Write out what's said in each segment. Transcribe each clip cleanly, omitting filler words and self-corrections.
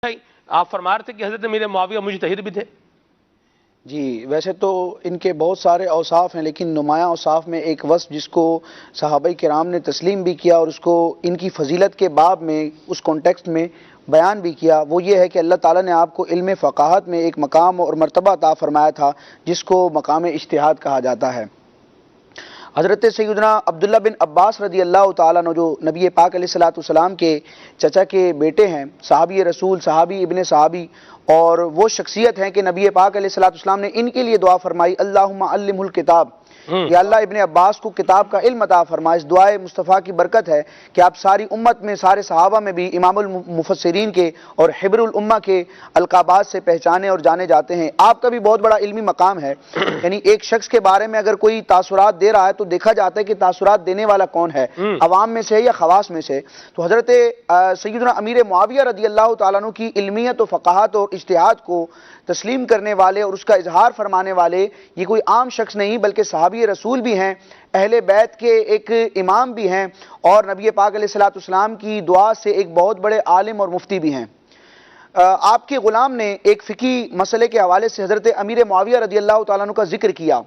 آپ فرما رہے تھے کہ حضرت امیر معاویہ مجتہد بھی تھے۔ جی ویسے تو ان کے بہت سارے اوصاف ہیں، لیکن نمایاں اوصاف میں ایک وصف جس کو صحابہ کرام نے تسلیم بھی کیا اور اس کو ان کی فضیلت کے باب میں اس کانٹیکسٹ میں بیان بھی کیا، وہ یہ ہے کہ اللہ تعالیٰ نے آپ کو علم فقاہت میں ایک مقام اور مرتبہ عطا فرمایا تھا جس کو مقام اجتہاد کہا جاتا ہے۔ حضرت سیدنا عبداللہ بن عباس رضی اللہ تعالیٰ عنہ جو نبی پاک علیہ الصلوۃ والسلام کے چچا کے بیٹے ہیں، صحابی رسول، صحابی ابن صحابی، اور وہ شخصیت ہیں کہ نبی پاک علیہ الصلوۃ والسلام نے ان کے لیے دعا فرمائی، اللہم علمہ الکتاب، یا اللہ ابن عباس کو کتاب کا علم عطا فرما۔ اس دعائے مصطفیٰ کی برکت ہے کہ آپ ساری امت میں، سارے صحابہ میں بھی امام المفسرین کے اور حبر الامہ کے القابات سے پہچانے اور جانے جاتے ہیں۔ آپ کا بھی بہت بڑا علمی مقام ہے، یعنی ایک شخص کے بارے میں اگر کوئی تاثرات دے رہا ہے تو دیکھا جاتا ہے کہ تاثرات دینے والا کون ہے، عوام میں سے یا خواص میں سے۔ تو حضرت سیدنا امیر معاویہ رضی اللہ تعالیٰ عنہ کی علمیت و فقاہت اور اجتہاد کو تسلیم کرنے والے اور اس کا اظہار فرمانے والے یہ کوئی عام شخص نہیں بلکہ صحابی رسول بھی ہیں، اہل بیت کے ایک امام بھی ہیں، اور نبی پاک علیہ الصلوۃ والسلام کی دعا سے ایک بہت بڑے عالم اور مفتی بھی ہیں۔ آپ کے غلام نے ایک فقہی مسئلے کے حوالے سے حضرت امیر معاویہ رضی اللہ تعالیٰ عنہ کا ذکر کیا۔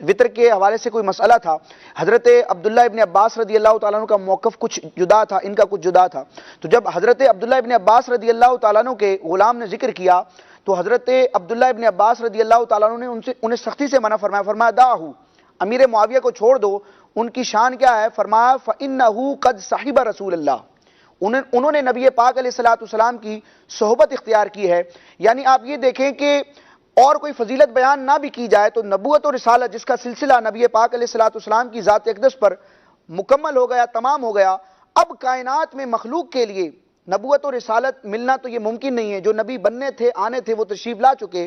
وطر کے حوالے سے کوئی مسئلہ تھا، حضرت عبداللہ ابن عباس رضی اللہ تعالیٰ عنہ کا موقف کچھ جدا تھا، ان کا کچھ جدا تھا۔ تو جب حضرت عبداللہ ابن عباس رضی اللہ تعالیٰ عنہ کے غلام نے ذکر کیا تو حضرت عبداللہ ابن عباس رضی اللہ تعالیٰ عنہ نے انہیں سختی سے منع فرمایا، فرمایا دعہو، امیر معاویہ کو چھوڑ دو، ان کی شان کیا ہے؟ فرمایا فَإِنَّهُ قَدْ صَحِبَ رسول اللہ، انہوں نے نبی پاک علیہ الصلوۃ والسلام کی صحبت اختیار کی ہے۔ یعنی آپ یہ دیکھیں کہ اور کوئی فضیلت بیان نہ بھی کی جائے تو نبوت و رسالت جس کا سلسلہ نبی پاک علیہ الصلوۃ والسلام کی ذات اقدس پر مکمل ہو گیا، تمام ہو گیا، اب کائنات میں مخلوق کے لیے نبوت و رسالت ملنا تو یہ ممکن نہیں ہے۔ جو نبی بننے تھے، آنے تھے، وہ تشریف لا چکے۔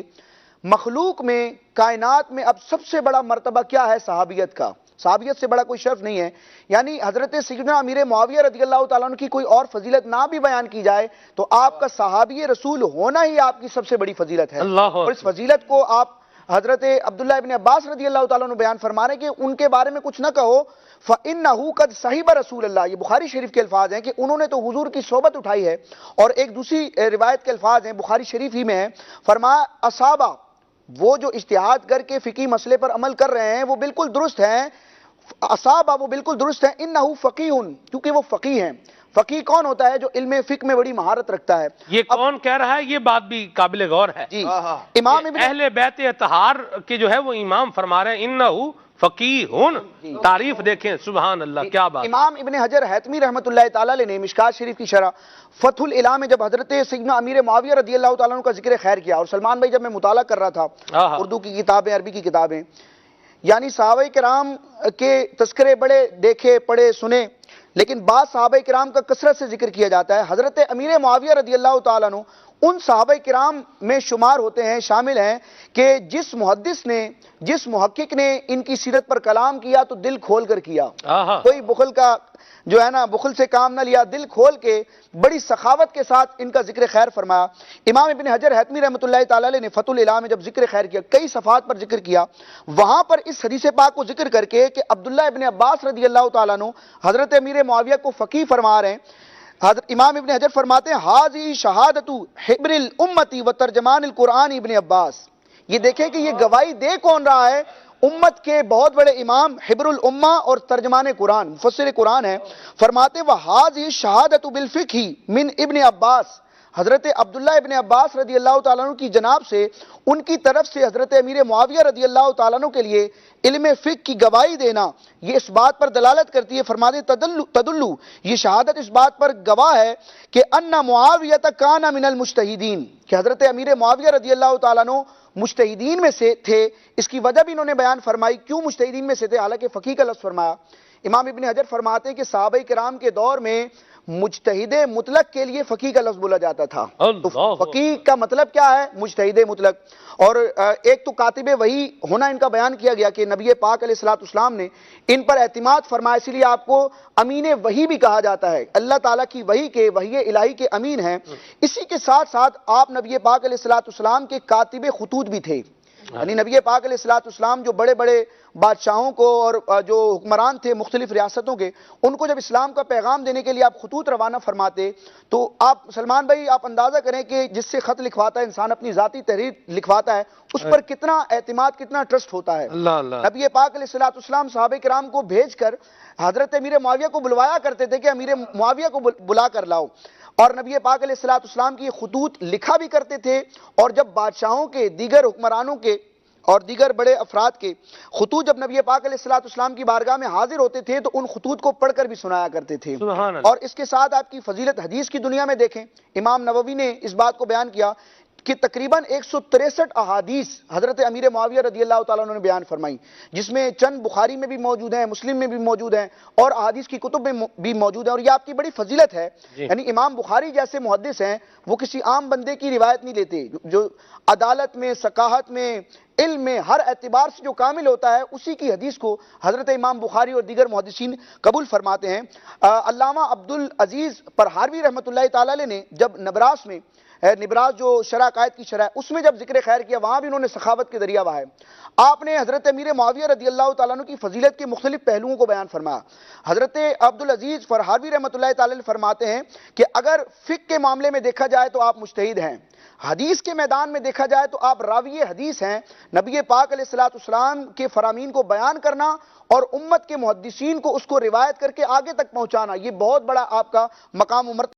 مخلوق میں، کائنات میں اب سب سے بڑا مرتبہ کیا ہے؟ صحابیت کا۔ صحابیت سے بڑا کوئی شرف نہیں ہے۔ یعنی حضرت سیدنا امیر معاویہ رضی اللہ تعالیٰ عنہ کی کوئی اور فضیلت نہ بھی بیان کی جائے تو آپ کا صحابی رسول ہونا ہی آپ کی سب سے بڑی فضیلت ہے، اور اس فضیلت کو آپ حضرت عبداللہ ابن عباس رضی اللہ تعالیٰ عنہ بیان فرما رہے ہیں کہ ان کے بارے میں کچھ نہ کہو، فَإِنَّهُ قَدْ صَحِبَ رسول اللہ، یہ بخاری شریف کے الفاظ ہیں کہ انہوں نے تو حضور کی صحبت اٹھائی ہے۔ اور ایک دوسری روایت کے الفاظ ہیں، بخاری شریف ہی میں ہیں، فرمایا اصحابہ، وہ جو اجتہاد کر کے فقہی مسئلے پر عمل کر رہے ہیں وہ بالکل درست ہیں، اصحابہ وہ بالکل درست ہیں، انہو فقیہ، کیونکہ وہ فقیہ ہیں۔ فقیہ کون ہوتا ہے؟ جو علم فقہ میں بڑی مہارت رکھتا ہے۔ یہ کون کہہ رہا ہے؟ یہ بات بھی قابل غور ہے۔ جی امام ابن اہل بیت اطہار کے جو ہے وہ امام فرما رہے ہیں انہو فقیہن، تعریف دیکھیں، سبحان اللہ، کیا بات۔ امام ابن حجر حتمی رحمۃ اللہ تعالیٰ علیہ نے مشکات شریف کی شرح فتح الالہ میں جب حضرت سیدنا امیر معاویہ رضی اللہ تعالیٰ عنہ کا ذکر خیر کیا، اور سلمان بھائی جب میں مطالعہ کر رہا تھا اردو کی کتابیں، عربی کی کتابیں، یعنی صحابہ کرام کے تذکرے بڑے دیکھے، پڑھے، سنے، لیکن بعض صحابہ کرام کا کثرت سے ذکر کیا جاتا ہے۔ حضرت امیر معاویہ رضی اللہ تعالیٰ عنہ ان صحابہ کرام میں شمار ہوتے ہیں، شامل ہیں کہ جس محدث نے، جس محقق نے ان کی سیرت پر کلام کیا تو دل کھول کر کیا، کوئی بخل کا جو ہے نا، بخل سے کام نہ لیا، دل کھول کے بڑی سخاوت کے ساتھ ان کا ذکر خیر فرمایا۔ امام ابن حجر حتمی رحمۃ اللہ تعالیٰ علیہ نے فتح الالہ میں جب ذکر خیر کیا، کئی صفحات پر ذکر کیا، وہاں پر اس حدیث پاک کو ذکر کر کے کہ عبداللہ ابن عباس رضی اللہ تعالیٰ عنہ حضرت امیر معاویہ کو فقیہ فرما رہے ہیں۔ امام ابن حجر فرماتے ہیں حاضی شہادت حبر الامتی و ترجمان القرآن ابن عباس، یہ دیکھیں کہ یہ گواہی دے کون رہا ہے؟ امت کے بہت بڑے امام حبر الامہ اور ترجمان قرآن، مفسر قرآن ہے۔ فرماتے وحاذی شہادت بالفقہ من ابن عباس، حضرت عبداللہ ابن عباس رضی اللہ تعالیٰ عنہ کی جناب سے، ان کی طرف سے حضرت امیر معاویہ رضی اللہ تعالیٰ عنہ کے لیے علم فقہ کی گواہی دینا، یہ اس بات پر دلالت کرتی ہے، فرماتے تدلو، یہ شہادت اس بات پر گواہ ہے کہ ان معاویہ کان من المجتہدین، کہ حضرت امیر معاویہ رضی اللہ تعالیٰ عنہ مجتہدین میں سے تھے۔ اس کی وجہ بھی انہوں نے بیان فرمائی، کیوں مجتہدین میں سے تھے، حالانکہ فقیہ کا لفظ فرمایا۔ امام ابن حجر فرماتے ہیں کہ صحابہ کرام کے دور میں مجتہد مطلق کے لیے فقیہ کا لفظ بولا جاتا تھا۔ تو فقیہ کا مطلب کیا ہے؟ مجتہد مطلق۔ اور ایک تو کاتب وحی ہونا ان کا بیان کیا گیا کہ نبی پاک علیہ الصلوۃ والسلام نے ان پر اعتماد فرمایا، اسی لیے آپ کو امین وحی بھی کہا جاتا ہے، اللہ تعالیٰ کی وحی کے، وحی الہی کے امین ہیں۔ اسی کے ساتھ ساتھ آپ نبی پاک علیہ الصلوۃ والسلام کے کاتب خطوط بھی تھے، یعنی نبی پاک علیہ الصلوۃ والسلام جو بڑے بڑے بادشاہوں کو اور جو حکمران تھے مختلف ریاستوں کے، ان کو جب اسلام کا پیغام دینے کے لیے آپ خطوط روانہ فرماتے تو آپ سلمان بھائی آپ اندازہ کریں کہ جس سے خط لکھواتا ہے انسان، اپنی ذاتی تحریر لکھواتا ہے، اس پر کتنا اعتماد، کتنا ٹرسٹ ہوتا ہے۔ اللہ اللہ، نبی پاک علیہ الصلوۃ والسلام صحابہ کرام کو بھیج کر حضرت امیر معاویہ کو بلوایا کرتے تھے کہ امیر معاویہ کو بلا کر لاؤ، اور نبی پاک علیہ الصلوۃ والسلام کی خطوط لکھا بھی کرتے تھے، اور جب بادشاہوں کے، دیگر حکمرانوں کے اور دیگر بڑے افراد کے خطوط جب نبی پاک علیہ الصلوۃ والسلام کی بارگاہ میں حاضر ہوتے تھے تو ان خطوط کو پڑھ کر بھی سنایا کرتے تھے۔ سبحان اللہ، اور اس کے ساتھ آپ کی فضیلت حدیث کی دنیا میں دیکھیں، امام نووی نے اس بات کو بیان کیا کہ تقریباً 163 احادیث حضرت امیر معاویہ رضی اللہ تعالیٰ عنہ نے بیان فرمائی، جس میں چند بخاری میں بھی موجود ہیں، مسلم میں بھی موجود ہیں، اور احادیث کی کتب میں بھی موجود ہیں، اور یہ آپ کی بڑی فضیلت ہے۔ یعنی امام بخاری جیسے محدث ہیں، وہ کسی عام بندے کی روایت نہیں لیتے، جو عدالت میں، ثقافت میں، علم میں، ہر اعتبار سے جو کامل ہوتا ہے، اسی کی حدیث کو حضرت امام بخاری اور دیگر محدثین قبول فرماتے ہیں۔ علامہ عبدالعزیز پرہاروی رحمۃ اللہ تعالی علیہ نے جب نبراس میں، نبراس جو شرح عقائد کی شرح ہے، اس میں جب ذکر خیر کیا، وہاں بھی انہوں نے سخاوت کے دریا بہائے۔ آپ نے حضرت امیر معاویہ رضی اللہ تعالیٰ عنہ کی فضیلت کے مختلف پہلوؤں کو بیان فرمایا۔ حضرت عبدالعزیز فرہاروی رحمۃ اللہ تعالی علیہ فرماتے ہیں کہ اگر فقہ کے معاملے میں دیکھا جائے تو آپ مجتہد ہیں، حدیث کے میدان میں دیکھا جائے تو آپ راوی حدیث ہیں۔ نبی پاک علیہ الصلوۃ والسلام کے فرامین کو بیان کرنا اور امت کے محدثین کو اس کو روایت کر کے آگے تک پہنچانا، یہ بہت بڑا آپ کا مقام و مرتبہ